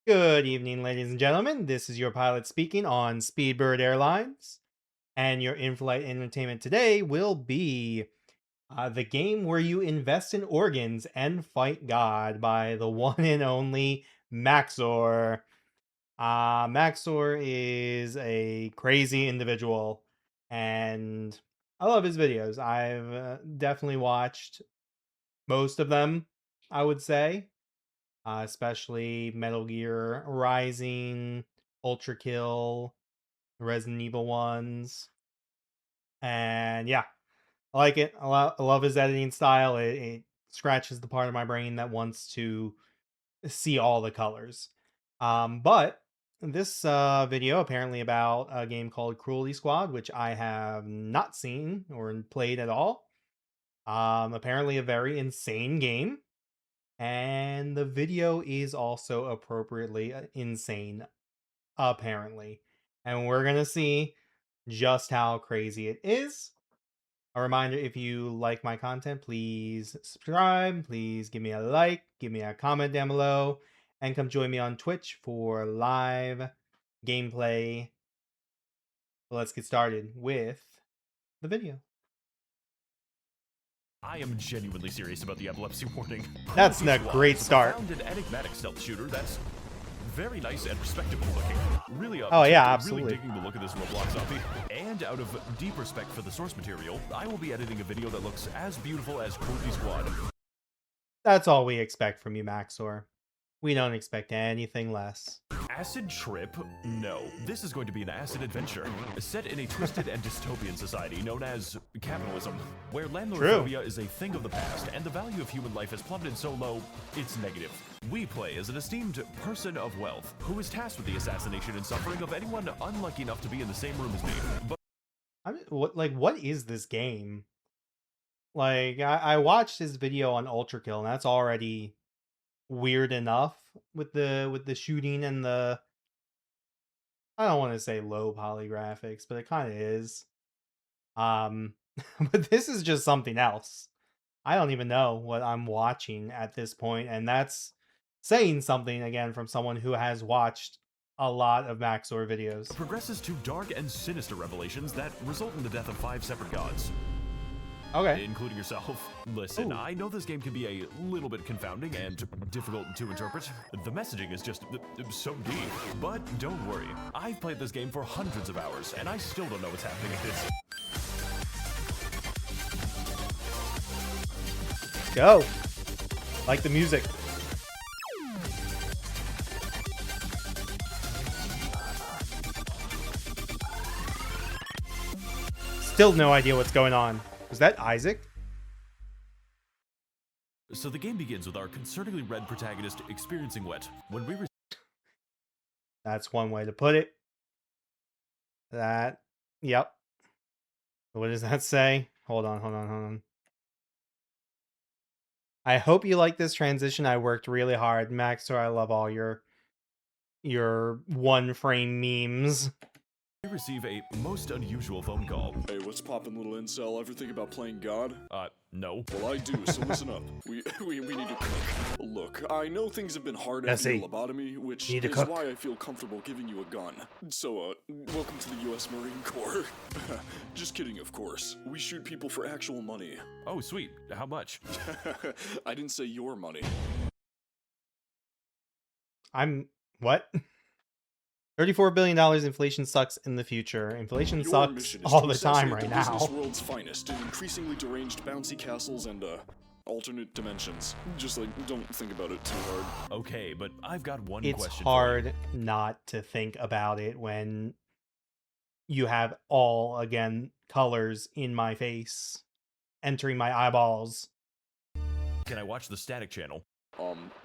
Good evening, ladies and gentlemen. This is your pilot speaking on Speedbird Airlines. And your in flight entertainment today will be the game where you invest in organs and fight God by the one and only max0r. max0r is a crazy individual, and I love his videos. I've definitely watched most of them, I would say, especially Metal Gear Rising, Ultra Kill, Resident Evil ones, and yeah, I like it. I love his editing style. It scratches the part of my brain that wants to see all the colors. But this video apparently about a game called Cruelty Squad, which I have not seen or played at all. Apparently a very insane game. And the video is also appropriately insane, apparently. And we're going to see just how crazy it is. A reminder, if you like my content, please subscribe, please give me a like, give me a comment down below, and come join me on Twitch for live gameplay. Let's get started with the video. I am genuinely serious about the epilepsy warning. That's a great start. Found an enigmatic stealth shooter that's very nice and respectable looking. Really, oh yeah, absolutely. Really digging the look of this Roblox zombie. And out of deep respect for the source material, I will be editing a video that looks as beautiful as Cruelty Squad. That's all we expect from you, max0r. We don't expect anything less. Acid trip? No. This is going to be an acid adventure, set in a twisted and dystopian society known as capitalism, where landlordphobia is a thing of the past, and the value of human life has plummeted so low, it's negative. We play as an esteemed person of wealth, who is tasked with the assassination and suffering of anyone unlucky enough to be in the same room as me. But I mean, what is this game? Like, I watched his video on Ultra Kill, and that's already weird enough with the shooting and the, I don't want to say low poly graphics, but it kind of is. But this is just something else. I don't even know what I'm watching at this point, and that's saying something again from someone who has watched a lot of max0r videos. Progresses to dark and sinister revelations that result in the death of 5 separate gods. Okay. Including yourself. Listen, I know this game can be a little bit confounding and difficult to interpret. The messaging is just so deep. But don't worry, I've played this game for hundreds of hours, and I still don't know what's happening in this. Go. Like the music. Still no idea what's going on. Was that Isaac? So the game begins with our concerningly red protagonist experiencing wet. When we That's one way to put it. That, yep. What does that say? Hold on. I hope you like this transition. I worked really hard, max0r. I love all your one frame memes. We receive a most unusual phone call. Hey, what's poppin', little incel? Ever think about playing God? No. Well, I do, so listen up. We need to cook. Look, I know things have been hard after your lobotomy, which is why I feel comfortable giving you a gun. So, welcome to the U.S. Marine Corps. Just kidding, of course. We shoot people for actual money. Oh, sweet. How much? I didn't say your money. What? $34 billion. Inflation sucks in the future. Inflation sucks all the time right now. This world's finest in increasingly deranged bouncy castles and alternate dimensions. Just don't think about it too hard. Okay, but I've got one question. It's hard not to think about it when you have all, again, colors in my face entering my eyeballs. Can I watch the static channel?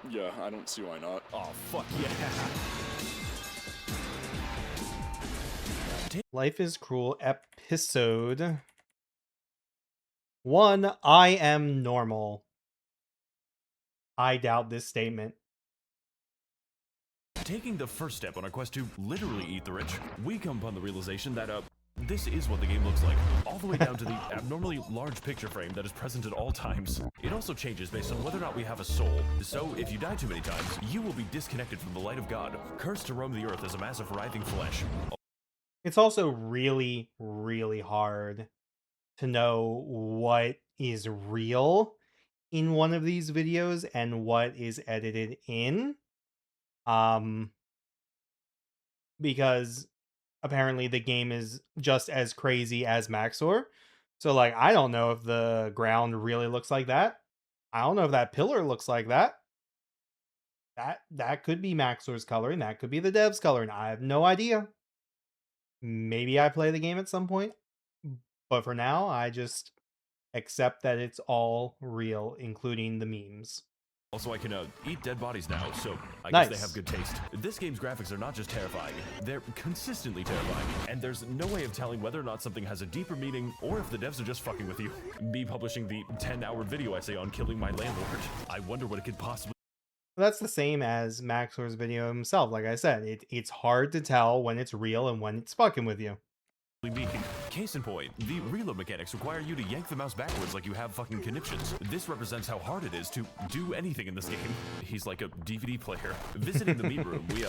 Yeah, I don't see why not. Oh, fuck yeah. Life is Cruel episode 1. I am normal. I doubt this statement. Taking the first step on our quest to literally eat the rich, we come upon the realization that, this is what the game looks like, all the way down to the abnormally large picture frame that is present at all times. It also changes based on whether or not we have a soul, so if you die too many times, you will be disconnected from the light of God, cursed to roam the earth as a mass of writhing flesh. It's also really, really hard to know what is real in one of these videos and what is edited in. Because apparently the game is just as crazy as max0r. So like, I don't know if the ground really looks like that. I don't know if that pillar looks like that. That could be max0r's coloring. That could be the devs coloring. I have no idea. Maybe I play the game at some point. But for now, I just accept that it's all real, including the memes. Also, I can eat dead bodies now, so I Nice. guess they have good taste. This game's graphics are not just terrifying, they're consistently terrifying, and there's no way of telling whether or not something has a deeper meaning or if the devs are just fucking with you. Me publishing the 10-hour video essay on killing my landlord, I wonder what it could possibly... That's the same as max0r's video himself. Like I said, it's hard to tell when it's real and when it's fucking with you. mean. Case in point, the reload mechanics require you to yank the mouse backwards like you have fucking conniptions. This represents how hard it is to do anything in this game. He's like a DVD player. Visiting the meat room, we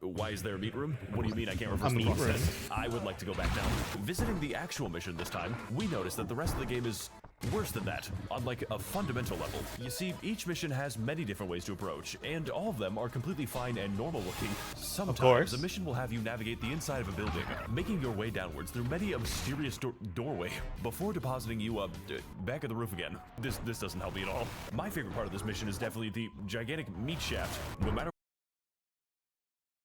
why is there a meat room? What do you mean I can't reverse the process? I would like to go back now. Visiting the actual mission this time, we notice that the rest of the game is worse than that, on like a fundamental level. You see, each mission has many different ways to approach, and all of them are completely fine and normal looking. Sometimes a mission will have you navigate the inside of a building, making your way downwards through many a mysterious doorway before depositing you back at the roof again. This doesn't help me at all. My favorite part of this mission is definitely the gigantic meat shaft. No matter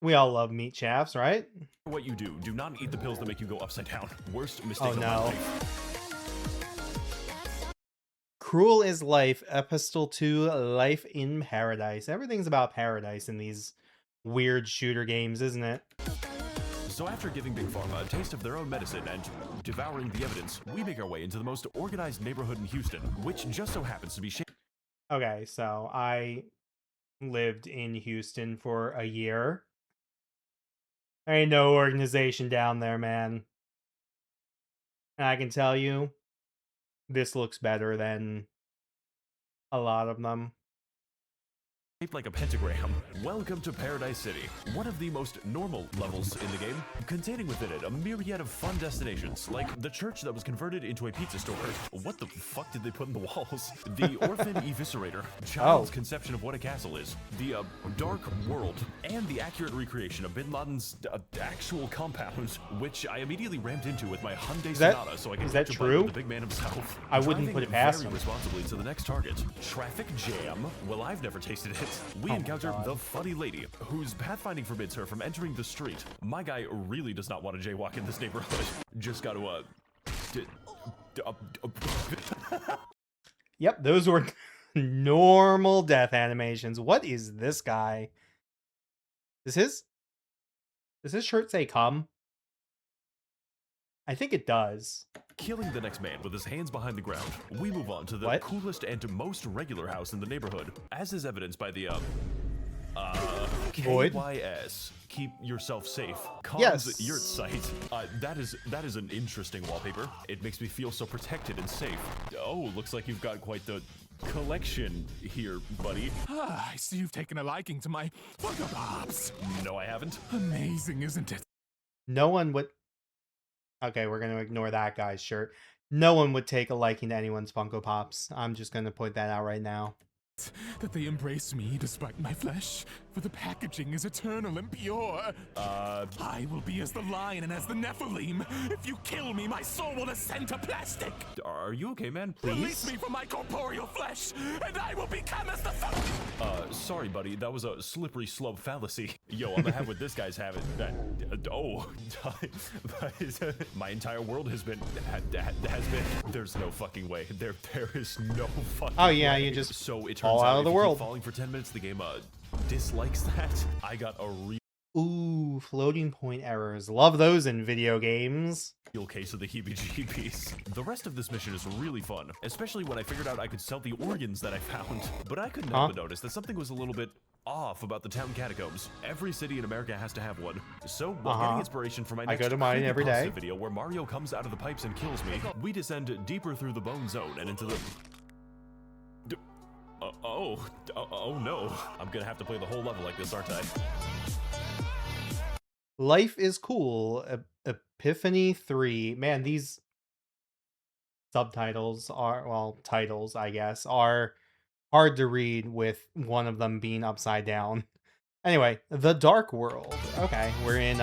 we all love meat shafts, right? what you do not eat the pills that make you go upside down. Worst mistake of my no. life. Cruel is Life, Epistle 2, Life in Paradise. Everything's about paradise in these weird shooter games, isn't it? So after giving Big Pharma a taste of their own medicine and devouring the evidence, we make our way into the most organized neighborhood in Houston, which just so happens to be Okay, so I lived in Houston for a year. There ain't no organization down there, man. And I can tell you, this looks better than a lot of them. shaped like a pentagram. Welcome to Paradise City, one of the most normal levels in the game, containing within it a myriad of fun destinations, like the church that was converted into a pizza store. What the fuck did they put in the walls? The orphan eviscerator, child's conception of what a castle is, the dark world, and the accurate recreation of Bin Laden's actual compound, which I immediately rammed into with my Hyundai Sonata so I could catch a bite with the big man himself. I wouldn't put it past him. Responsibly to the next target. Traffic jam. Well, I've never tasted it. We encounter the funny lady, whose pathfinding forbids her from entering the street. My guy really does not want to jaywalk in this neighborhood. Just got to, Yep, those were normal death animations. What is this guy? Does his shirt say come? I think it does. Killing the next man with his hands behind the ground, we move on to the coolest and most regular house in the neighborhood, as is evidenced by the, Void? KYS. Keep yourself safe. Yes. Yurt site. That is an interesting wallpaper. It makes me feel so protected and safe. Oh, looks like you've got quite the collection here, buddy. I see you've taken a liking to my Funko Pops. No, I haven't. Amazing, isn't it? No one would... Okay, we're going to ignore that guy's shirt. No one would take a liking to anyone's Funko Pops. I'm just going to point that out right now. That they embrace me despite my flesh, for the packaging is eternal and pure. I will be as the lion and as the Nephilim. If you kill me, my soul will ascend to plastic. Are you okay, man? Please? Release me from my corporeal flesh, and I will become as the sorry, buddy. That was a slippery slope fallacy. Yo, I'm gonna have what this guy's having. My entire world has been. There's no fucking way. There is no fucking. Oh yeah, way. you just so it turns fall out out of the if you keep world. falling for 10 minutes, the game dislikes that. I got a Ooh, floating point errors. Love those in video games. real case of the heebie-jeebies. The rest of this mission is really fun, especially when I figured out I could sell the organs that I found. But I couldn't help but notice that something was a little bit off about the town catacombs. Every city in America has to have one. So, while getting inspiration for my next I go to mine every day video where Mario comes out of the pipes and kills me, we descend deeper through the bone zone and into the... Oh no. I'm gonna have to play the whole level like this, aren't I? Life is Cool, Epiphany 3. Man, these subtitles are, well, titles, I guess, are hard to read with one of them being upside down. Anyway, The Dark World. Okay, we're in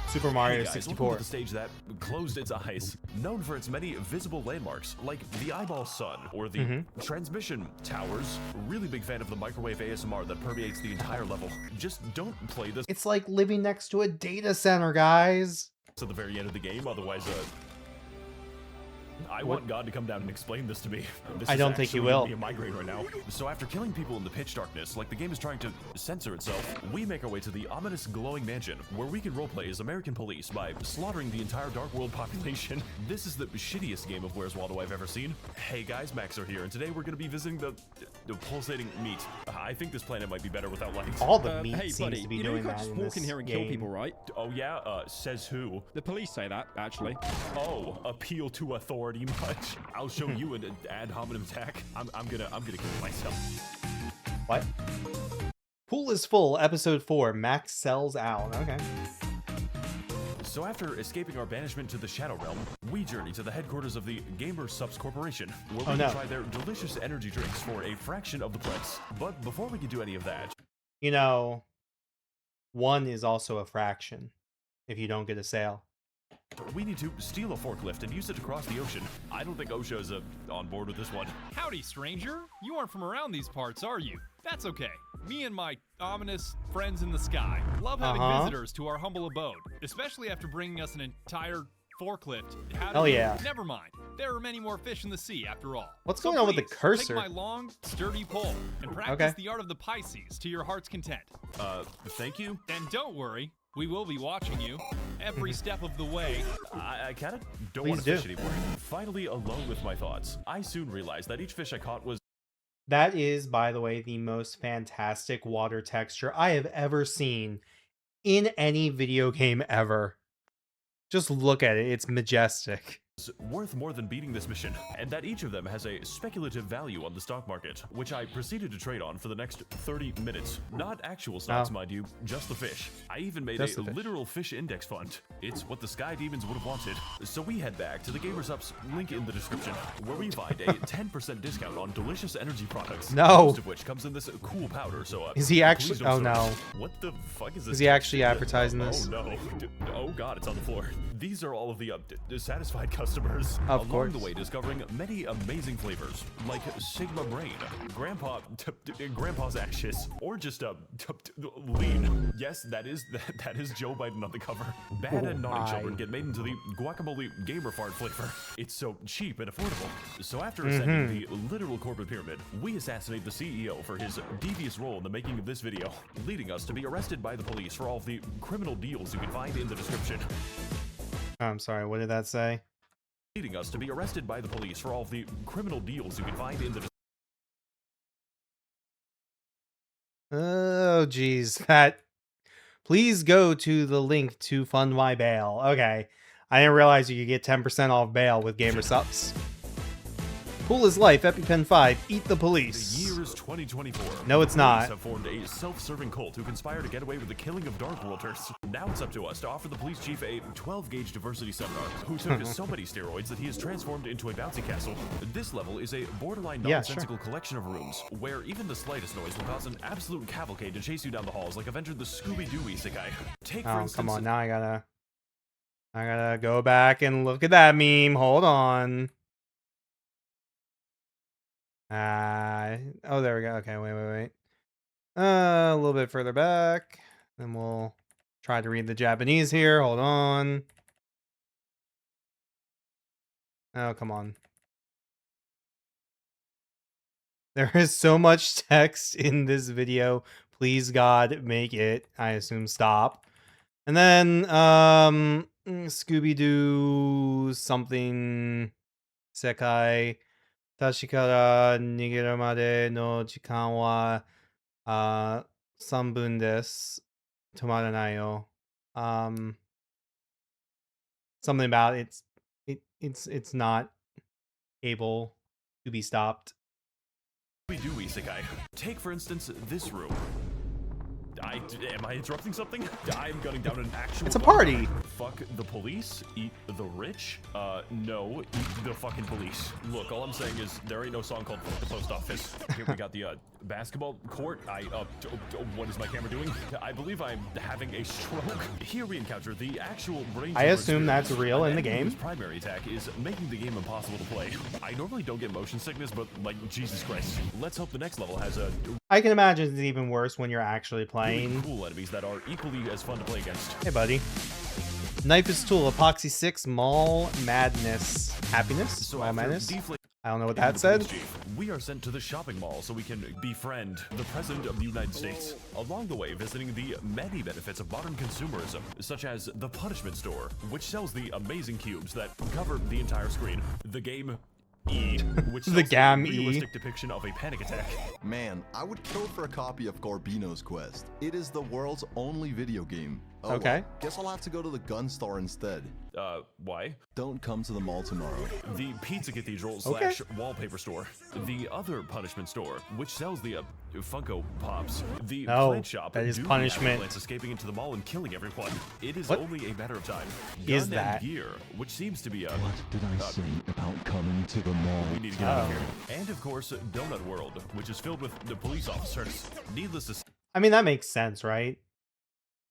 Super Mario 64. Welcome to the stage that closed its eyes, known for its many visible landmarks, like the Eyeball Sun or the transmission towers. Really big fan of the microwave ASMR that permeates the entire level. Just don't play this. It's like living next to a data center, guys. To the very end of the game, otherwise, I want God to come down and explain this to me. I don't think he will. Me a migraine right now. So after killing people in the pitch darkness, like the game is trying to censor itself, we make our way to the ominous glowing mansion, where we can roleplay as American police by slaughtering the entire Dark World population. This is the shittiest game of Where's Waldo I've ever seen. Hey guys, max0r here, and today we're going to be visiting the pulsating meat. I think this planet might be better without lights. All the meat hey, seems buddy, to be you know doing you can't that just in walk in this here and game. kill people, right? Oh yeah? Says who? The police say that, actually. Oh, appeal to authority much. I'll show you an ad hominem attack. I'm gonna kill myself. What? Pool is Full, Episode 4. Max sells out. Okay. So after escaping our banishment to the Shadow Realm, we journey to the headquarters of the Gamer Subs Corporation, where we can try their delicious energy drinks for a fraction of the price. But before we can do any of that, you know, one is also a fraction if you don't get a sale. We need to steal a forklift and use it to cross the ocean. I don't think OSHA's on board with this one. Howdy, stranger. You aren't from around these parts, are you? That's okay. Me and my ominous friends in the sky love having visitors to our humble abode, especially after bringing us an entire forklift. Hell yeah. Never mind. There are many more fish in the sea, after all. What's going on with the cursor? Take my long, sturdy pole and practice the art of the Pisces to your heart's content. Thank you. And don't worry. We will be watching you every step of the way. I kind of don't want to fish anymore. Finally alone with my thoughts, I soon realized that each fish I caught was... That is, by the way, the most fantastic water texture I have ever seen in any video game ever. Just look at it. It's majestic. Worth more than beating this mission, and that each of them has a speculative value on the stock market, which I proceeded to trade on for the next 30 minutes. Not actual stocks, mind you, just the fish. I even made a literal fish index fund. It's what the Sky Demons would have wanted. So we head back to the Gamers Up's link in the description, where we find a 10% discount on delicious energy products. Most of which comes in this cool powder, so is he actually... Oh no. What the fuck is this? Is he actually advertising this? Oh no. Oh god, it's on the floor. These are all of the satisfied customers. Of course. Along the way, discovering many amazing flavors, like Sigma Brain, Grandpa's Ashes, or just lean. Yes, that is Joe Biden on the cover. Bad and naughty children get made into the guacamole gamer fart flavor. It's so cheap and affordable. So after ascending the literal corporate pyramid, we assassinate the CEO for his devious role in the making of this video, leading us to be arrested by the police for all of the criminal deals you can find in the description. I'm sorry, what did that say? Leading us to be arrested by the police for all of the criminal deals you can find in the... Oh, geez. That... Please go to the link to fund my bail. Okay. I didn't realize you could get 10% off bail with Gamer Subs. Pool is Life, EpiPen 5, Eat the Police. The year is 2024. No, it's not. Police have formed a self-serving cult who conspire to get away with the killing of Dark Worlders. Now it's up to us to offer the police chief a 12-gauge diversity seminar, who took so many steroids that he is transformed into a bouncy castle. This level is a borderline nonsensical collection of rooms, where even the slightest noise will cause an absolute cavalcade to chase you down the halls like Avenger the Scooby-Doo Isekai. Take, for instance... come on, now I gotta go back and look at that meme. Hold on. Oh, there we go. Okay, wait. A little bit further back. Then we'll try to read the Japanese here. Hold on. Oh, come on. There is so much text in this video. Please, God, make it, I assume, stop. And then, Scooby-Doo something Sekai. 確から逃げるまでの時間は Sambundes Tomaranayo. Something about it's not able to be stopped. We do, Isekai. Take, for instance, this room. Am I interrupting something? I'm gunning down an actual... It's a party! Fuck the police? Eat the rich? No. Eat the fucking police. Look, all I'm saying is there ain't no song called Fuck the Post Office. Here we got the, basketball court. What is my camera doing? I believe I'm having a stroke. Here we encounter the actual brain... I assume that's real in the game. His primary attack is making the game impossible to play. I normally don't get motion sickness, but, like, Jesus Christ. Let's hope the next level has a... I can imagine it's even worse when you're actually playing. Cool enemies that are equally as fun to play against. Hey, buddy. Knife is tool, epoxy 6, mall madness. Happiness? So Mall madness? deflate I don't know what that said. We are sent to the shopping mall so we can befriend the President of the United States. Along the way, visiting the many benefits of modern consumerism, such as the Punishment Store, which sells the amazing cubes that cover the entire screen. The game E, which The sells Gam a E. realistic depiction of a panic attack. Man, I would kill for a copy of Garbino's Quest. It is the world's only video game. Oh, Okay. well, guess I'll have to go to the gun store instead. Why? Don't come to the mall tomorrow. The Pizza Cathedral Okay. / wallpaper store. The other Punishment Store, which sells the Funko Pops. The No, plant shop. that is due to punishment. Plants escaping into the mall and killing everyone. It is What only a matter of time. is Gun that? And gear, which seems to be a... What did I say about coming to the mall? We need to get out of here. And of course, Donut World, which is filled with the police officers. Needless to I mean, that makes sense, right?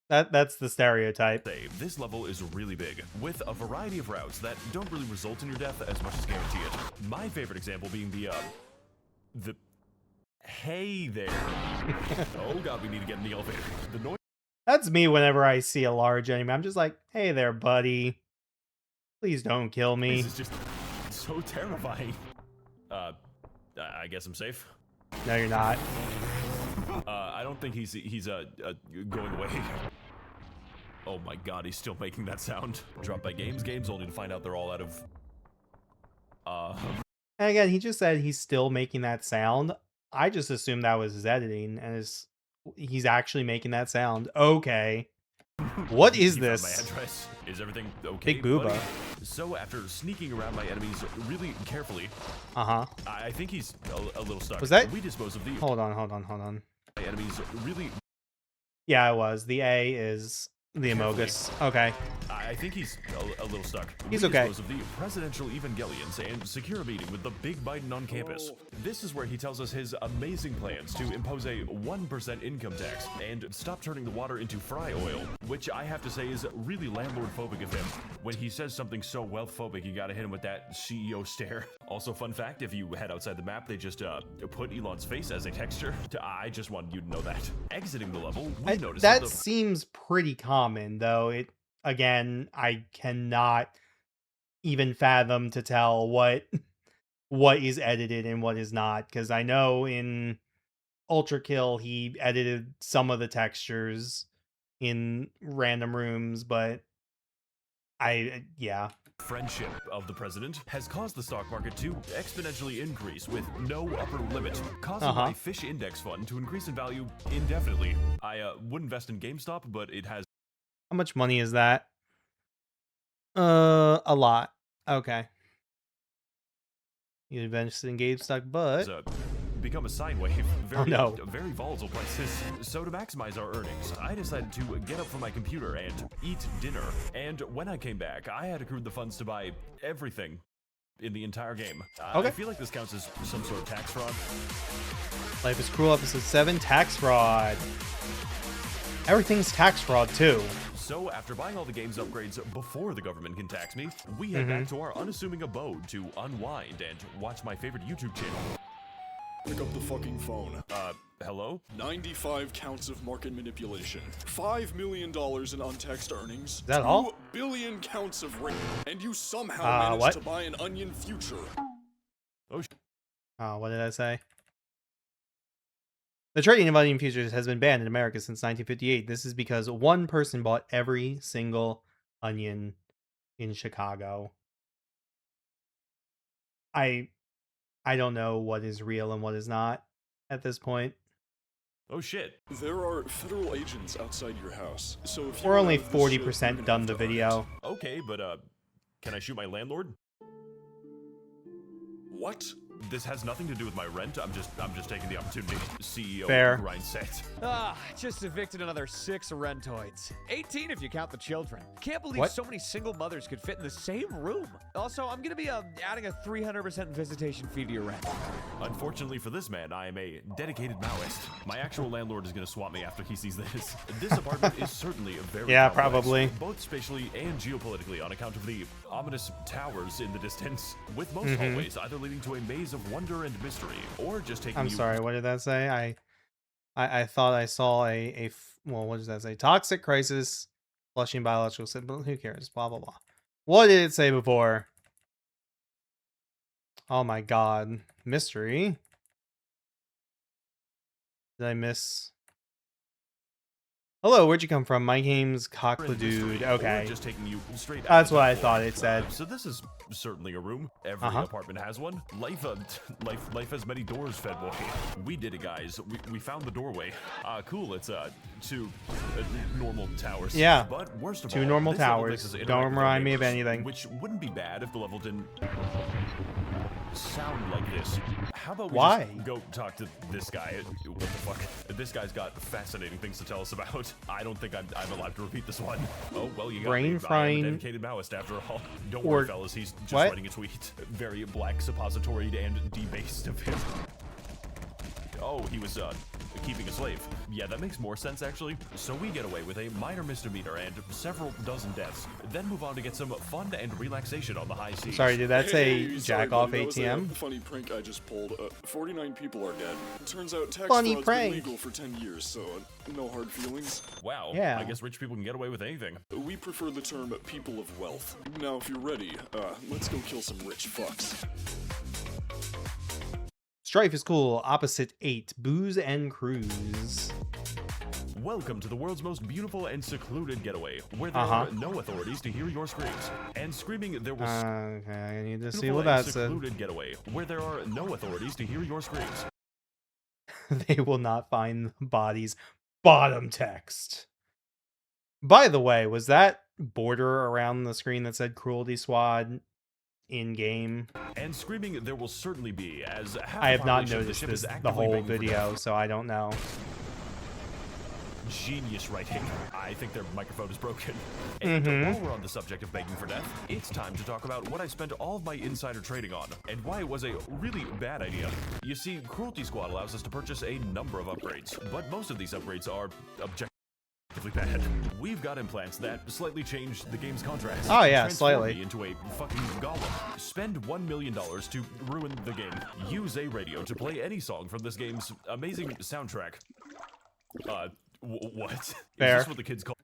That's the stereotype. say, this level is really big, with a variety of routes that don't really result in your death as much as guarantee it. My favorite example being the hey there. Oh god, we need to get in the elevator. The noise That's me whenever I see a large enemy. I'm just like, hey there, buddy. Please don't kill me. is just so terrifying. I guess I'm safe. No, you're not. I don't think he's going away. Oh my god, he's still making that sound. Dropped by games only to find out they're all out of... And again, he just said he's still making that sound. I just assumed that was his editing, and he's actually making that sound. Okay. What is He found this? my address. Is everything okay, Big booba. buddy? So after sneaking around my enemies really carefully, Uh-huh. I think he's a little stuck. Was that- We dispose of the Hold on. my enemies really... Yeah, it was. The A is the Amogus. Okay. I think he's a little stuck. He's We okay. dispose of the presidential evangelions and secure a meeting with the big Biden on campus. This is where he tells us his amazing plans to impose a 1% income tax and stop turning the water into fry oil, which I have to say is really landlord-phobic of him. When he says something so wealth-phobic, you gotta hit him with that CEO stare. Also, fun fact, if you head outside the map, they just put Elon's face as a texture. I just wanted you to know that. Exiting the level, we notice That the seems pretty common, though. Again, I cannot even fathom to tell what is edited and what is not, because I know in Ultra Kill he edited some of the textures in random rooms, but yeah. friendship of the president has caused the stock market to exponentially increase with no upper limit, causing my fish index fund to increase in value indefinitely. I would invest in GameStop, but it has How much money is that? A lot. Okay. You invested in GameStop, but become a sine wave. Very, no. very volatile prices. So to maximize our earnings, I decided to get up from my computer and eat dinner. And when I came back, I had accrued the funds to buy everything in the entire game. Okay. I feel like this counts as some sort of tax fraud. Life is Cruel, episode 7, tax fraud. Everything's tax fraud, too. So after buying all the game's upgrades before the government can tax me, we head back to our unassuming abode to unwind and watch my favorite YouTube channel. Pick up the fucking phone. Hello? 95 counts of market manipulation. $5 million in untaxed earnings. Is that all? 2 billion counts of rape. And you somehow managed what? to buy an onion future. Oh, What did I say? The trading of onion futures has been banned in America since 1958. This is because one person bought every single onion in Chicago. I don't know what is real and what is not at this point. Oh shit. There are federal agents outside your house, so if you We're only have this shit, 40% you're gonna done have the to earn it. video. Okay, but can I shoot my landlord? What? This has nothing to do with my rent. I'm just taking the opportunity. CEO Fair. grind set. Just evicted another 6 rentoids. 18 if you count the children. Can't believe What? so many single mothers could fit in the same room. Also, I'm gonna be adding a 300% visitation fee to your rent. Unfortunately for this man, I am a dedicated Maoist. My actual landlord is going to swap me after he sees this. This apartment is certainly a very Yeah, complex, probably. both spatially and geopolitically on account of the ominous towers in the distance, with most hallways either leading to a maze of wonder and mystery, or just taking I'm you sorry, what did that say? I thought I saw well, what does that say? Toxic crisis, flushing biological symbol. Who cares? Blah blah blah. What did it say before? Oh my god, mystery. Did I miss? Hello, where'd you come from? My name's Cockledude. or Okay, just taking you straight out that's the what top I floor. thought it said. So this is certainly a room. Every apartment has one. Life has many doors, fed boy. We did it, guys. We found the doorway. Cool. It's two normal towers. Yeah, But worst of two all, normal this level towers. makes us interact Don't with our remind me of neighbors, anything. Which wouldn't be bad if the level didn't sound like this. How about we Why? just go talk to this guy? What the fuck? This guy's got fascinating things to tell us about. I don't think I'm allowed to repeat this one. Oh, well, you got Brain me. I am a frying dedicated Maoist after all. Don't or- worry, fellas. He's just what? writing a tweet. Very black suppositoried and debased of him. Oh, he was keeping a slave. Yeah, that makes more sense, actually. So we get away with a minor misdemeanor and several dozen deaths, then move on to get some fun and relaxation on the high seas. Sorry, did that say Hey, jack sorry, off buddy, that was a ATM? funny prank I just pulled. 49 people are dead. Turns out tax Funny fraud's prank. been legal for 10 years, so no hard feelings. Wow. Yeah. I guess rich people can get away with anything. We prefer the term people of wealth. Now, if you're ready, let's go kill some rich fucks. Strife is cool. Opposite 8. Booze and cruise. Welcome to the world's most beautiful and secluded getaway, where there are no authorities to hear your screams. And screaming, there was Okay, I need to see beautiful what and that said. secluded getaway, where there are no authorities to hear your screams. They will not find the bodies. Bottom text. By the way, was that border around the screen that said Cruelty Squad in game? And screaming, there will certainly be, as half I the have not population of the noticed ship this is the actively whole begging for video, death. so I don't know. Genius writing. I think their microphone is broken. And while we're on the subject of begging for death, it's time to talk about what I spent all of my insider trading on, and why it was a really bad idea. You see, Cruelty Squad allows us to purchase a number of upgrades, but most of these upgrades are objectively bad. We've got implants that slightly change the game's contrast. Oh, yeah, Transform slightly. me into a fucking golem. Spend $1 million to ruin the game. Use a radio to play any song from this game's amazing soundtrack. What? Fair. Is this what the kids call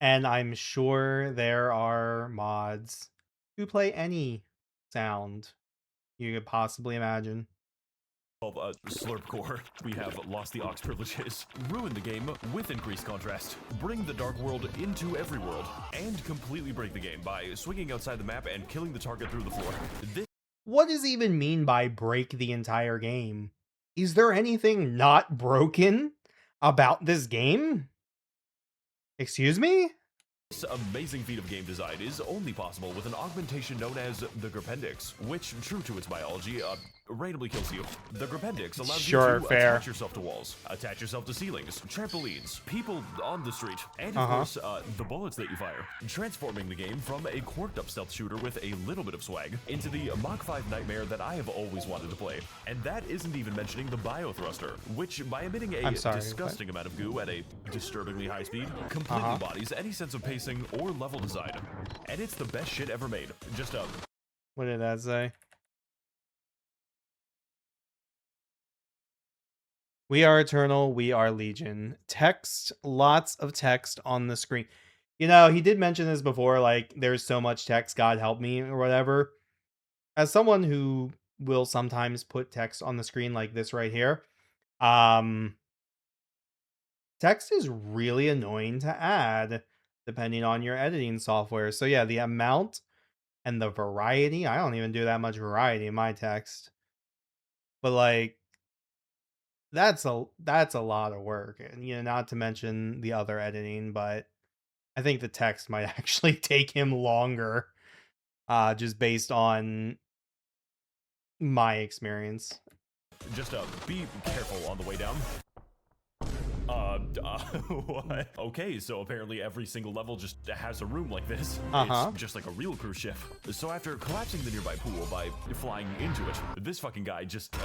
And I'm sure there are mods who play any sound you could possibly imagine. Slurpcore? We have lost the aux privileges, ruined the game with increased contrast, bring the dark world into every world, and completely break the game by swinging outside the map and killing the target through the floor. What does it even mean by break the entire game? Is there anything not broken about this game? Excuse me? This amazing feat of game design is only possible with an augmentation known as the Gripendix, which, true to its biology, randomly kills you. The Gripendix allows Sure, you to fair. attach yourself to walls, attach yourself to ceilings, trampolines, people on the street, and of course, the bullets that you fire, transforming the game from a quirked up stealth shooter with a little bit of swag into the Mach 5 nightmare that I have always wanted to play. And that isn't even mentioning the Biothruster, which, by emitting a I'm sorry, disgusting amount of goo at a disturbingly high speed, completely bodies any sense of pacing or level design. And it's the best shit ever made. Just What did that say? We are eternal, we are legion. Text, lots of text on the screen. You know, he did mention this before, like, there's so much text, God help me, or whatever. As someone who will sometimes put text on the screen like this right here, text is really annoying to add, depending on your editing software. So yeah, the amount and the variety, I don't even do that much variety in my text. But like, that's a lot of work, and not to mention the other editing, but I think the text might actually take him longer, just based on my experience. Just be careful on the way down. What? Okay, so apparently every single level just has a room like this. It's just like a real cruise ship. So after collapsing the nearby pool by flying into it, this fucking guy just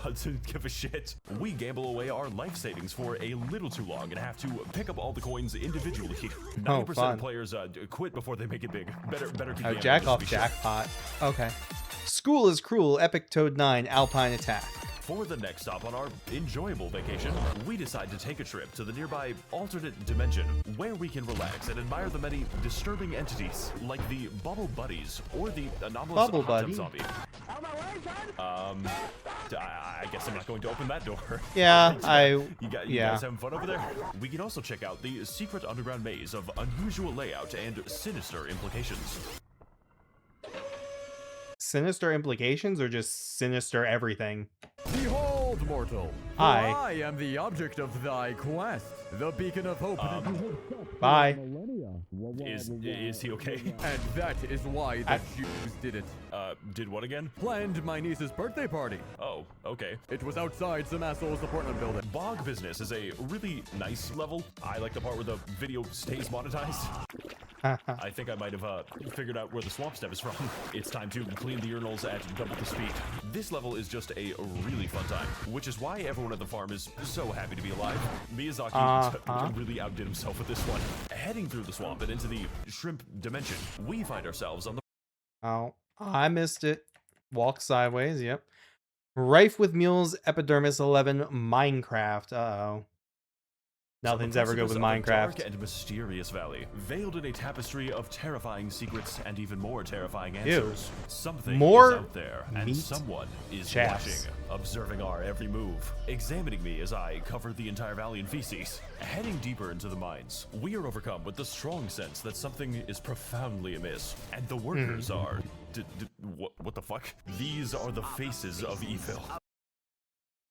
doesn't give a shit. We gamble away our life savings for a little too long and have to pick up all the coins individually. 90% of players quit before they make it big. Better keep Jack off jackpot. Okay. School is Cruel, Epic Toad 9, Alpine Attack. For the next stop on our enjoyable vacation, we decide to take a trip to the nearby alternate dimension where we can relax and admire the many disturbing entities like the Bubble Buddies or the anomalous hot tub zombie. I guess I'm not going to open that door. Yeah, You guys having fun over there? We can also check out the secret underground maze of unusual layout and sinister implications. Sinister implications or just sinister everything? Behold, mortal. Hi. I am the object of thy quest, the beacon of hope. Bye. Is he okay? And that is why the Jews did it. Did what again? Planned my niece's birthday party. Oh, okay. It was outside some asshole's apartment building. Bog Business is a really nice level. I like the part where the video stays monetized. I think I might have figured out where the swamp step is from. It's time to clean the urinals at double the speed. This level is just a really fun time, which is why everyone at the farm is so happy to be alive. Miyazaki really outdid himself with this one. Heading through the swamp and into the shrimp dimension, we find ourselves on the... Oh, I missed it. Walk sideways, yep. Rife with Mules, Epidermis 11, Minecraft. Uh-oh. Nothing's ever good with Minecraft. Dark and mysterious valley, veiled in a tapestry of terrifying secrets and even more terrifying answers. Something is out there, and someone is watching, observing our every move, examining me as I cover the entire valley in feces. Heading deeper into the mines, we are overcome with the strong sense that something is profoundly amiss, and the workers are... what the fuck? These are the faces of evil.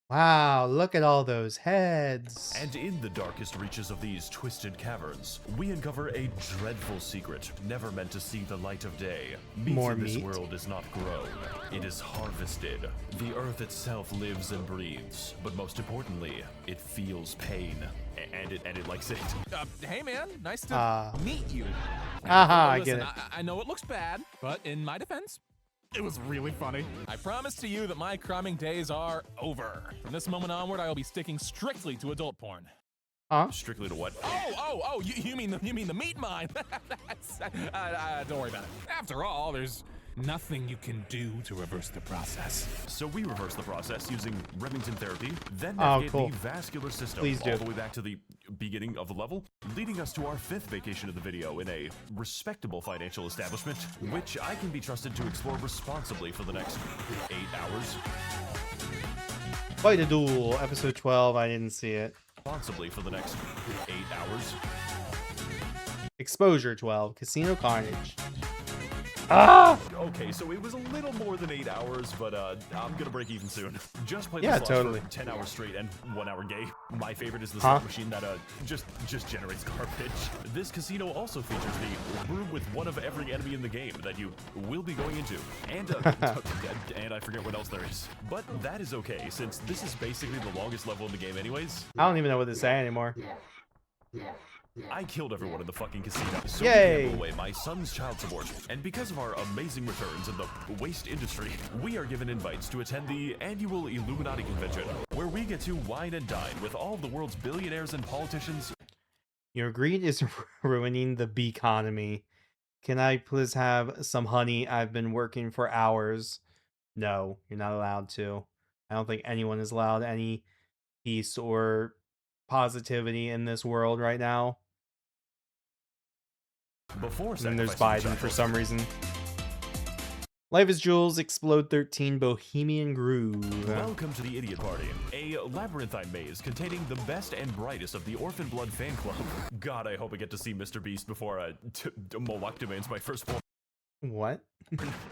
Wow, look at all those heads. And in the darkest reaches of these twisted caverns, we uncover a dreadful secret, never meant to see the light of day. Meat in this world is not grown, it is harvested. The earth itself lives and breathes, but most importantly, it feels pain. And it likes it. Hey man, nice to meet you. I Listen, get it. I know it looks bad, but in my defense, it was really funny. I promise to you that my cramming days are over. From this moment onward, I will be sticking strictly to adult porn. Strictly to what? Oh! You mean the meat mine? Don't worry about it. After all, there's nothing you can do to reverse the process. So we reverse the process using Remington therapy, then navigate the vascular system all the way back to the beginning of the level, leading us to our 5th vacation of the video in a respectable financial establishment, which I can be trusted to explore responsibly for the next 8 hours. Fight a Duel, episode 12. I didn't see it. Responsibly for the next 8 hours. Exposure 12, Casino Carnage. Okay, so it was a little more than 8 hours, but I'm gonna break even soon. Just played Yeah, the slots for 10 hours straight and 1 hour gay. My favorite is the slot machine that just generates garbage. This casino also features the room with one of every enemy in the game that you will be going into, and and I forget what else there is. But that is okay, since this is basically the longest level in the game anyways. I don't even know what to say anymore. I killed everyone in the fucking casino. So Yay! we gamble away my son's child support. And because of our amazing returns in the waste industry, we are given invites to attend the annual Illuminati convention, where we get to wine and dine with all of the world's billionaires and politicians. Your greed is ruining the bee-economy. Can I please have some honey? I've been working for hours. No, you're not allowed to. I don't think anyone is allowed any peace or positivity in this world right now. Before and then there's Biden for some reason. Life is Jewels, Explode 13, Bohemian Groove. Welcome to the Idiot Party, a labyrinthine maze containing the best and brightest of the Orphan Blood fan club. God, I hope I get to see Mr. Beast before Moloch demands my firstborn. What?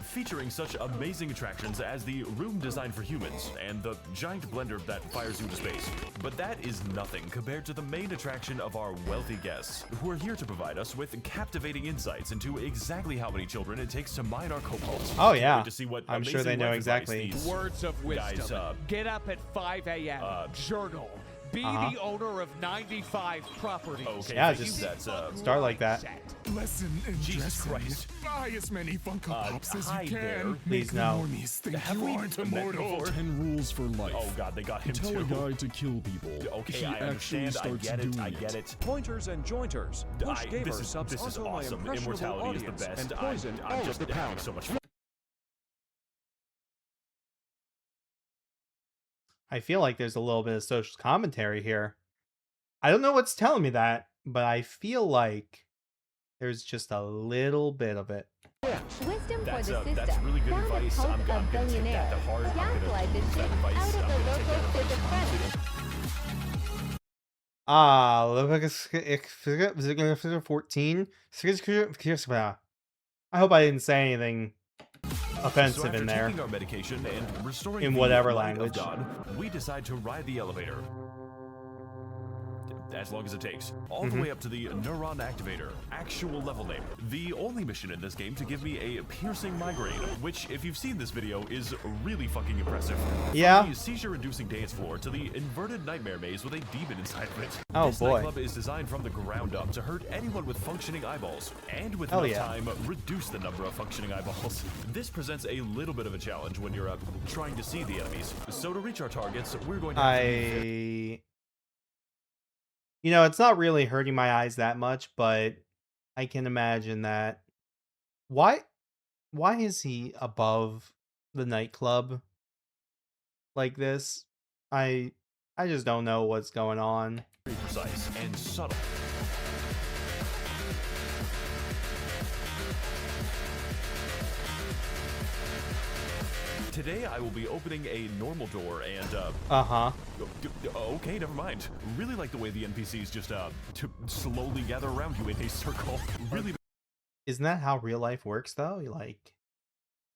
Featuring such amazing attractions as the room designed for humans and the giant blender that fires you into space. But that is nothing compared to the main attraction of our wealthy guests, who are here to provide us with captivating insights into exactly how many children it takes to mine our cobalt. Oh yeah, to see what I'm sure they know life exactly. advice these Words of wisdom. guys, Get up at 5 a.m. Journal. Be the owner of 95 properties. Okay, Yeah, thank you. just That's start like that. Lesson in Jesus dressing. Christ. Buy as many Funko Pops as hi you there. can. Please Make the no. normies think Have you we aren't met immortal. before? 10 rules for life. Oh god, they got him Tell too. a guy to kill people. Okay, he I actually understand. I starts get it. doing I get it. Pointers and jointers. Push gamer This is subs onto my awesome. impressionable Immortality is the audience best. and poison all I'm of just the having power. so much fun. I feel like there's a little bit of social commentary here. I don't know what's telling me that, but I feel like there's just a little bit of it. Wisdom That's for the system. that's really good Found a advice. cult I'm of gonna take that to billionaires. heart. I'm Gaslight gonna the use that shit advice. out of I'm the gonna take local that civic Leviticus 14. I hope I didn't say anything offensive so after in there. taking our medication and restoring In the whatever light of language. God, we decide to ride the elevator. As long as it takes. All the way up to the neuron activator. Actual level name. The only mission in this game to give me a piercing migraine, which, if you've seen this video, is really fucking impressive. Yeah. From the seizure-inducing dance floor to the inverted nightmare maze with a demon inside of it. Oh, this boy. nightclub is designed from the ground up to hurt anyone with functioning eyeballs, and with Hell enough yeah. time, reduce the number of functioning eyeballs. This presents a little bit of a challenge when you're trying to see the enemies. So to reach our targets, we're going to have to You know, it's not really hurting my eyes that much, but I can imagine that. Why is he above the nightclub like this? I just don't know what's going on. very precise and subtle. Today I will be opening a normal door and okay, never mind. Really like the way the NPCs just to slowly gather around you in a circle. Really Isn't that how real life works though? Like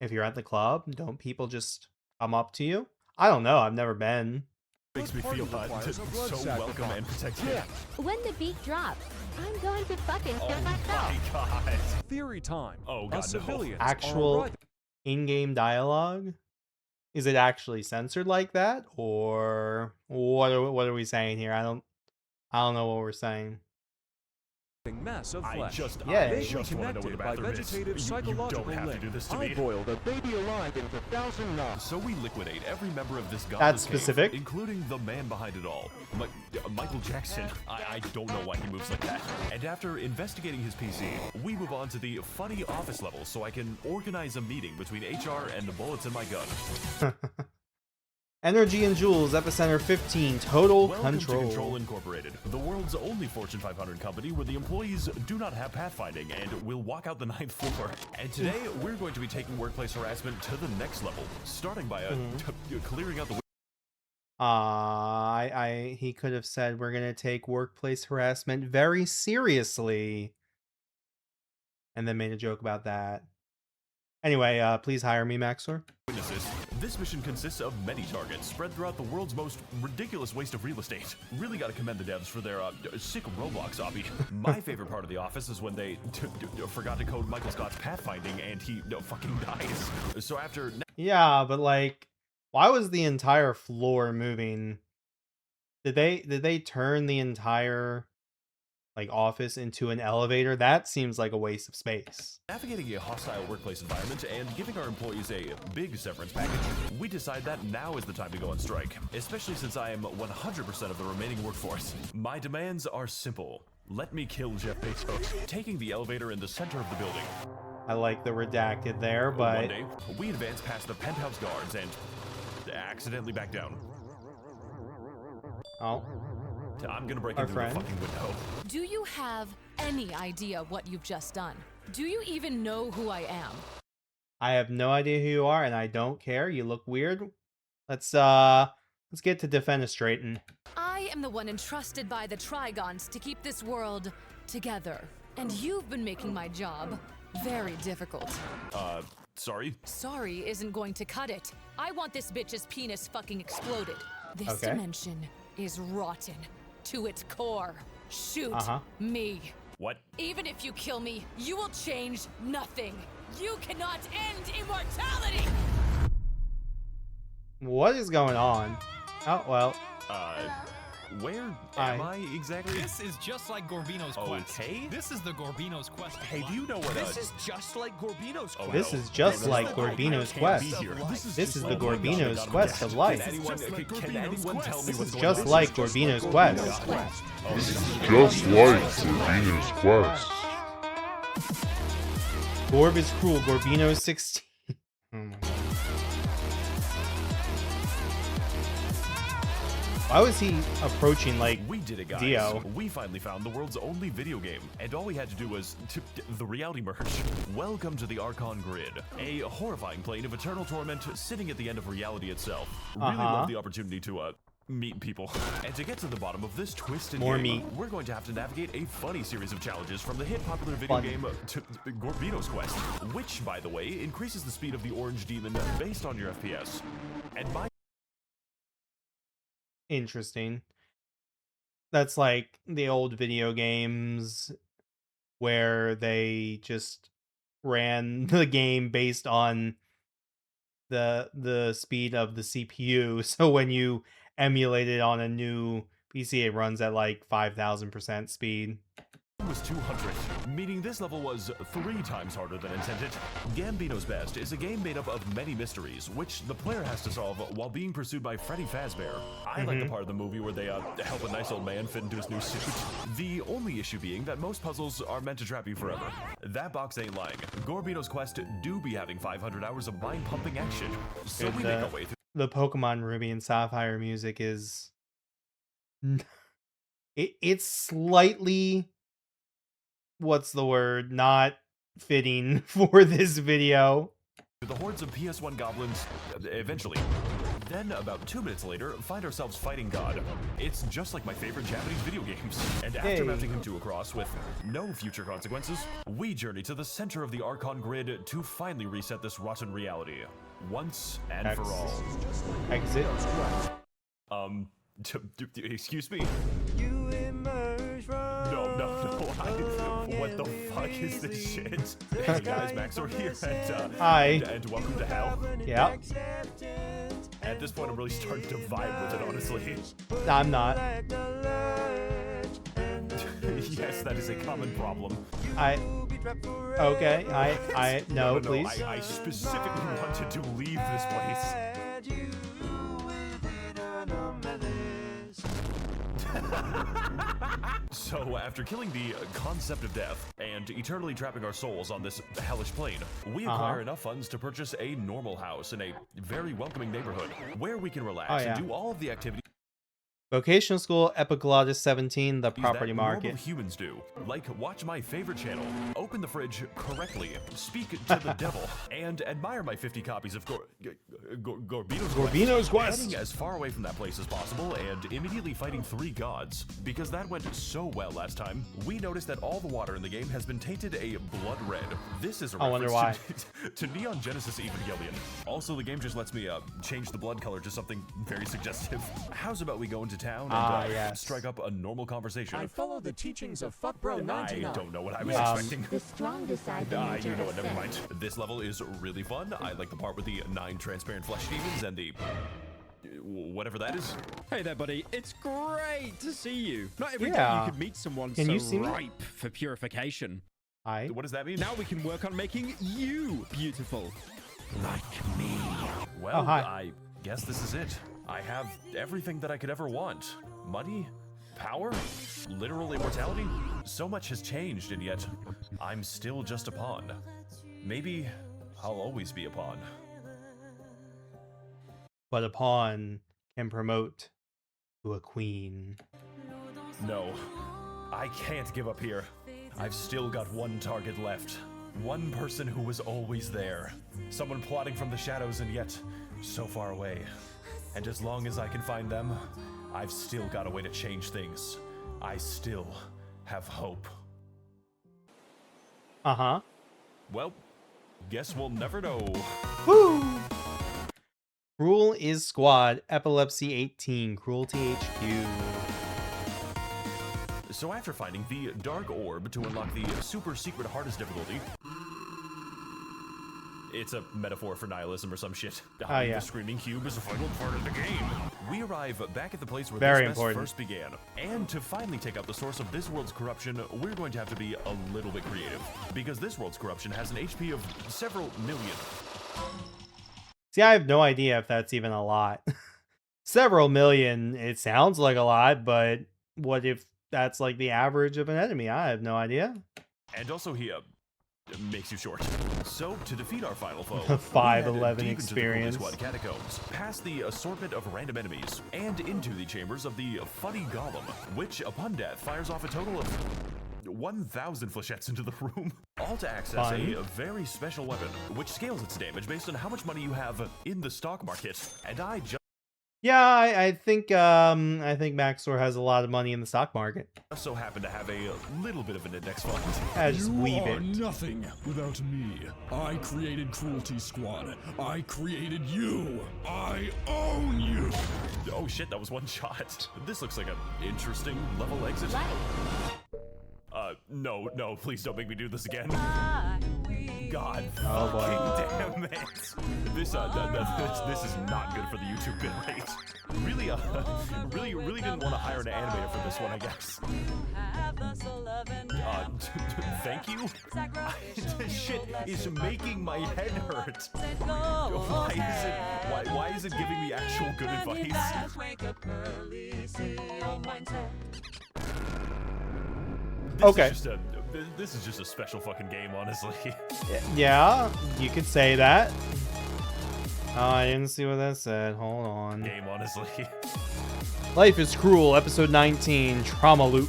if you're at the club, don't people just come up to you? I don't know, I've never been. makes me feel so welcome and protected. When the beat drops, I'm going to fucking kill Oh myself. my god. Theory time. Oh god, no. Civilians Actual are in-game dialogue? Is it actually censored like that, or what are we saying here? I don't know what we're saying. mass of I flesh. just Vaguely want to know where the connected by bathroom is. vegetative You psychological don't have to link. do this to I me. boiled a baby alive into 1,000 knots. So we liquidate every member of this godless That's cave, specific. including the man behind it all, Michael Jackson. I don't know why he moves like that. And after investigating his PC, we move on to the funny office level so I can organize a meeting between HR and the bullets in my gun. Energy and Jewels, Epicenter 15, Total Welcome Control. to Control Incorporated, the world's only Fortune 500 company where the employees do not have pathfinding and will walk out the 9th floor. And today, we're going to be taking workplace harassment to the next level, starting by clearing out the... He could have said we're gonna take workplace harassment very seriously, and then made a joke about that. Anyway, please hire me, max0r. Witnesses. This mission consists of many targets spread throughout the world's most ridiculous waste of real estate. Really gotta commend the devs for their sick Roblox hobby. My favorite part of the office is when they forgot to code Michael Scott's pathfinding and he fucking dies. So after... Yeah, but like, why was the entire floor moving? Did they turn the entire like office into an elevator? That seems like a waste of space. Navigating a hostile workplace environment and giving our employees a big severance package, we decide that now is the time to go on strike, especially since I am 100% of the remaining workforce. My demands are simple. Let me kill Jeff Bezos. Taking the elevator in the center of the building. I like the redacted there, but... One day, we advance past the penthouse guards and accidentally back down. Oh. I'm gonna break Our into friend. the fucking window. Do you have any idea what you've just done? Do you even know who I am? I have no idea who you are, and I don't care. You look weird. Let's get to defenestrating. I am the one entrusted by the Trigons to keep this world together. And you've been making my job Very difficult. Sorry? Sorry isn't going to cut it. I want this bitch's penis fucking exploded. This dimension is rotten to its core. Shoot me. What? Even if you kill me, you will change nothing. You cannot end immortality! What is going on? Oh, well. Where am I exactly? This is just like Gorbino's quest. Okay. This is the Gorbino's quest. Hey, do you know what This is just like Gorbino's quest. This is just like Gorbino's quest. This is the Gorbino's quest of life. Can anyone tell me what's Just like Gorbino's quest. This is just like Gorbino's quest. Gorb is cruel. Gorbino is 16. Oh my God. Why was he approaching like we did it, guys. Dio? We finally found the world's only video game, and all we had to do was the reality merge. Welcome to the Archon Grid, a horrifying plane of eternal torment sitting at the end of reality itself. Really love the opportunity to meet people. And to get to the bottom of this twisted game, we're going to have to navigate a funny series of challenges from the hit popular video game to Gorbino's Quest, which, by the way, increases the speed of the orange demon based on your FPS. And my Interesting. That's like the old video games where they just ran the game based on the speed of the CPU. So when you emulate it on a new PC, it runs at like 5,000% speed. Was 200, meaning this level was 3 times harder than intended. Gambino's Best is a game made up of many mysteries, which the player has to solve while being pursued by Freddy Fazbear. I like the part of the movie where they help a nice old man fit into his new suit. The only issue being that most puzzles are meant to trap you forever. That box ain't lying. Gorbino's Quest do be having 500 hours of mind-pumping action, so we make our way through. The Pokemon Ruby and Sapphire music is... It's slightly... what's the word? Not fitting for this video. The hordes of PS1 goblins, eventually. Then, about 2 minutes later, find ourselves fighting God. It's just like my favorite Japanese video games. And after mounting him to a cross with no future consequences, we journey to the center of the Archon Grid to finally reset this rotten reality. Once and for all. Exit. Excuse me? You emerge from no. What the fuck is this shit? Hey guys, max0r here, and hi. And welcome to hell. Yeah. At this point, I'm really starting to vibe with it, honestly. I'm not. Yes, that is a common problem. Okay, no, please. I specifically wanted to leave this place. So, after killing the concept of death and eternally trapping our souls on this hellish plane, we acquire enough funds to purchase a normal house in a very welcoming neighborhood where we can relax and do all of the activities. Vocational School, Epiglottis 17, the property market. Normal humans do, like watch my favorite channel, open the fridge correctly, speak to the devil, and admire my 50 copies of Gorbino's Quest. Heading as far away from that place as possible and immediately fighting 3 gods. Because that went so well last time, we noticed that all the water in the game has been tainted a blood red. This is a reference to Neon Genesis Evangelion. Also, the game just lets me change the blood color to something very suggestive. How's about we go into town and strike up a normal conversation? I follow the teachings of fuckbro99. I don't know what I was expecting. The strong decide the nature you know what, of never sex. mind. This level is really fun. I like the part with the 9 transparent flesh demons and the... whatever that is. Hey there, buddy. It's great to see you. Not every day you could meet someone so ripe for purification. What does that mean? Now we can work on making you beautiful. Like me. Well, I guess this is it. I have everything that I could ever want. Money, power, literal immortality. So much has changed, and yet I'm still just a pawn. Maybe I'll always be a pawn. But a pawn can promote to a queen. No, I can't give up here. I've still got one target left. One person who was always there. Someone plotting from the shadows and yet so far away. And as long as I can find them, I've still got a way to change things. I still have hope. Well, guess we'll never know. Woo! Cruelty Squad, Epilepsy 18, Cruelty HQ. So after finding the Dark Orb to unlock the super secret hardest difficulty, it's a metaphor for nihilism or some shit. The Screaming Cube is a vital part of the game. We arrive back at the place where this mess first began. And to finally take out the source of this world's corruption, we're going to have to be a little bit creative. Because this world's corruption has an HP of several million. See, I have no idea if that's even a lot. Several million, it sounds like a lot, but what if that's like the average of an enemy? I have no idea. And also he makes you short. So to defeat our final foe, 5'11" experience. Into the Cruelty Squad catacombs, past the assortment of random enemies, and into the chambers of the funny golem, which upon death fires off a total of 1,000 flechettes into the room, all to access a very special weapon, which scales its damage based on how much money you have in the stock market. And I just I think max0r has a lot of money in the stock market. So happen to have a little bit of an index fund. You are nothing without me. I created Cruelty Squad. I created you. I own you. Oh shit, that was one shot. This looks like an interesting level exit. No, please don't make me do this again. God fucking damn it. This is not good for the YouTube bitrate. Really didn't want to hire an animator for this one, I guess. Thank you? This shit is making my head hurt. Why is it giving me actual good advice? This is just a special fucking game, honestly. Yeah, you could say that. Oh, I didn't see what that said. Hold on. Game, honestly. Life is Cruel, episode 19, Trauma Loop.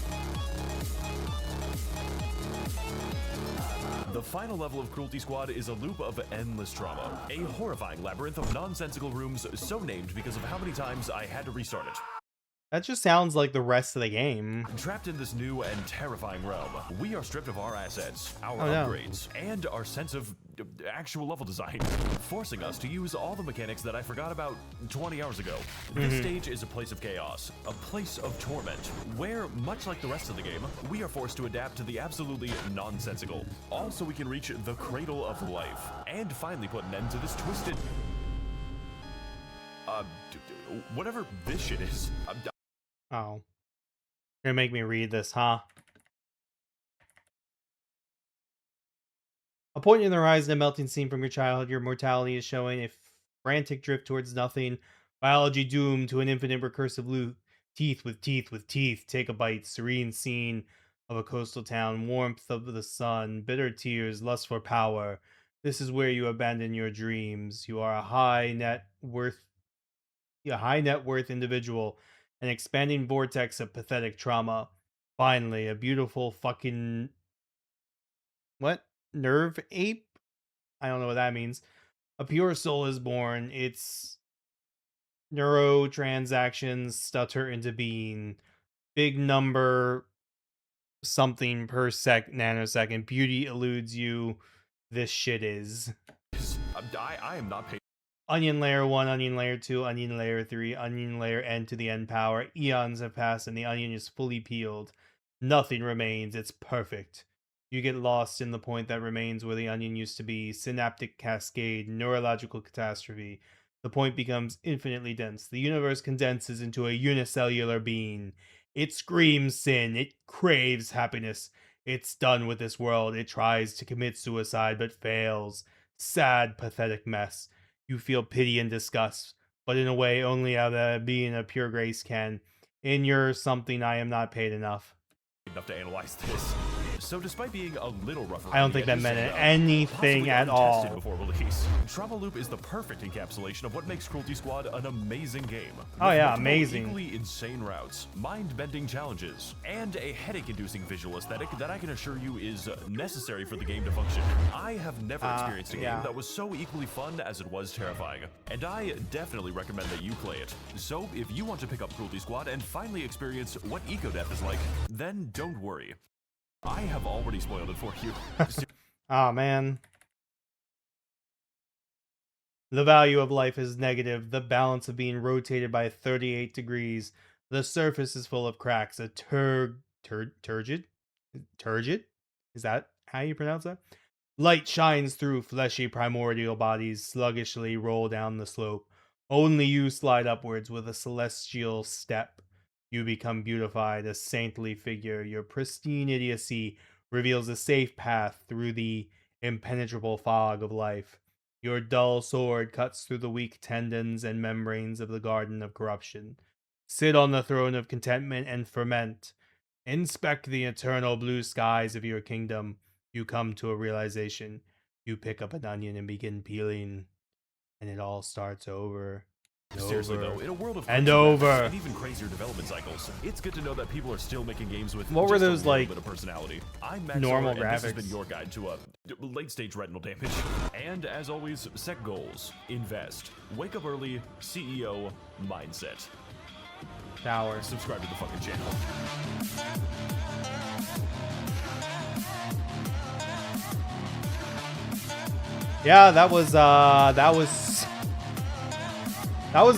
The final level of Cruelty Squad is a loop of endless trauma. A horrifying labyrinth of nonsensical rooms, so named because of how many times I had to restart it. That just sounds like the rest of the game. Trapped in this new and terrifying realm, we are stripped of our assets, our upgrades, and our sense of actual level design, forcing us to use all the mechanics that I forgot about 20 hours ago. This stage is a place of chaos, a place of torment, where, much like the rest of the game, we are forced to adapt to the absolutely nonsensical, all so we can reach the cradle of life, and finally put an end to this twisted... whatever this shit is. Oh. You're gonna make me read this, huh? A point in the horizon, a melting scene from your childhood, your mortality is showing a frantic drift towards nothing. Biology doomed to an infinite recursive loop. Teeth with teeth with teeth. Take a bite. Serene scene of a coastal town. Warmth of the sun. Bitter tears. Lust for power. This is where you abandon your dreams. You are a high net worth individual. An expanding vortex of pathetic trauma. Finally, a beautiful fucking... What? Nerve ape? I don't know what that means. A pure soul is born. Its neurotransactions stutter into being. Big number something per nanosecond. Beauty eludes you. This shit is. I am not paying. Onion layer 1, onion layer 2, onion layer 3, onion layer n to the n power. Eons have passed and the onion is fully peeled. Nothing remains. It's perfect. You get lost in the point that remains where the onion used to be. Synaptic cascade, neurological catastrophe. The point becomes infinitely dense. The universe condenses into a unicellular being. It screams sin. It craves happiness. It's done with this world. It tries to commit suicide but fails. Sad, pathetic mess. You feel pity and disgust, but in a way only out of being a pure grace can. In your something I am not paid enough. Enough to analyze this. So despite being a little rougher, I don't think that meant anything at all. Before release, Trauma Loop is the perfect encapsulation of what makes Cruelty Squad an amazing game. Oh yeah, amazing. Equally insane routes, mind-bending challenges, and a headache-inducing visual aesthetic that I can assure you is necessary for the game to function. I have never experienced a game that was so equally fun as it was terrifying, and I definitely recommend that you play it. So if you want to pick up Cruelty Squad and finally experience what eco-death is like, then don't worry. I have already spoiled it for you. Oh, man. The value of life is negative. The balance of being rotated by 38 degrees. The surface is full of cracks. A turgid? Turgid? Is that how you pronounce that? Light shines through fleshy primordial bodies sluggishly roll down the slope. Only you slide upwards with a celestial step. You become beautified, a saintly figure. Your pristine idiocy reveals a safe path through the impenetrable fog of life. Your dull sword cuts through the weak tendons and membranes of the garden of corruption. Sit on the throne of contentment and ferment. Inspect the eternal blue skies of your kingdom. You come to a realization. You pick up an onion and begin peeling, and it all starts over. Seriously though, in a world of and crazy graphics over and even crazier development cycles, it's good to know that people are still making games with what were just those a little like bit of personality. I'm max0r, normal and graphics? This has been your guide to late stage retinal damage. And as always, set goals, invest, wake up early, CEO mindset. Shower. Subscribe to the fucking channel. Yeah, that was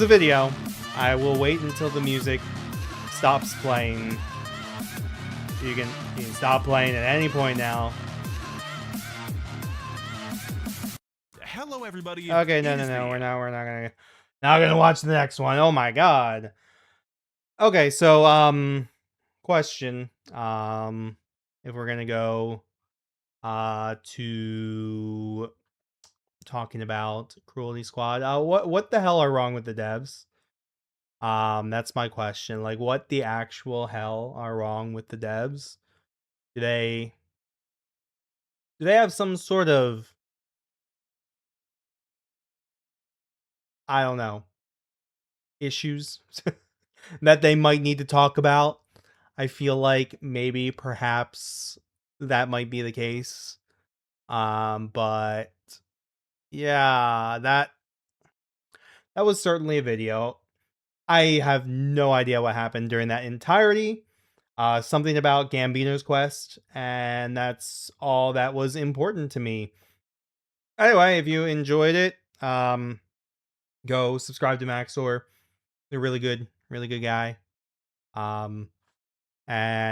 a video. I will wait until the music stops playing. You can stop playing at any point now. Hello, everybody. Okay, no, we're not gonna watch the next one. Oh my god. Okay, so question. If we're gonna go to talking about Cruelty Squad, what the hell are wrong with the devs? That's my question. Like, what the actual hell are wrong with the devs? Do they have some sort of, I don't know, issues that they might need to talk about? I feel like maybe perhaps that might be the case. But yeah, that was certainly a video. I have no idea what happened during that entirety. Something about Gambino's quest, and that's all that was important to me. Anyway, if you enjoyed it, go subscribe to max0r. They're really good guy. And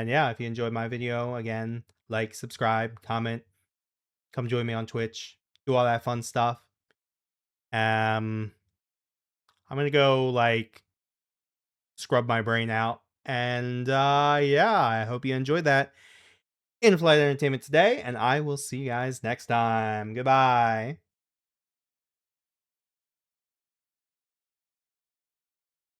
yeah, if you enjoyed my video, again, like, subscribe, comment, come join me on Twitch, do all that fun stuff. I'm gonna go like scrub my brain out, and yeah, I hope you enjoyed that in-flight entertainment today, and I will see you guys next time. Goodbye.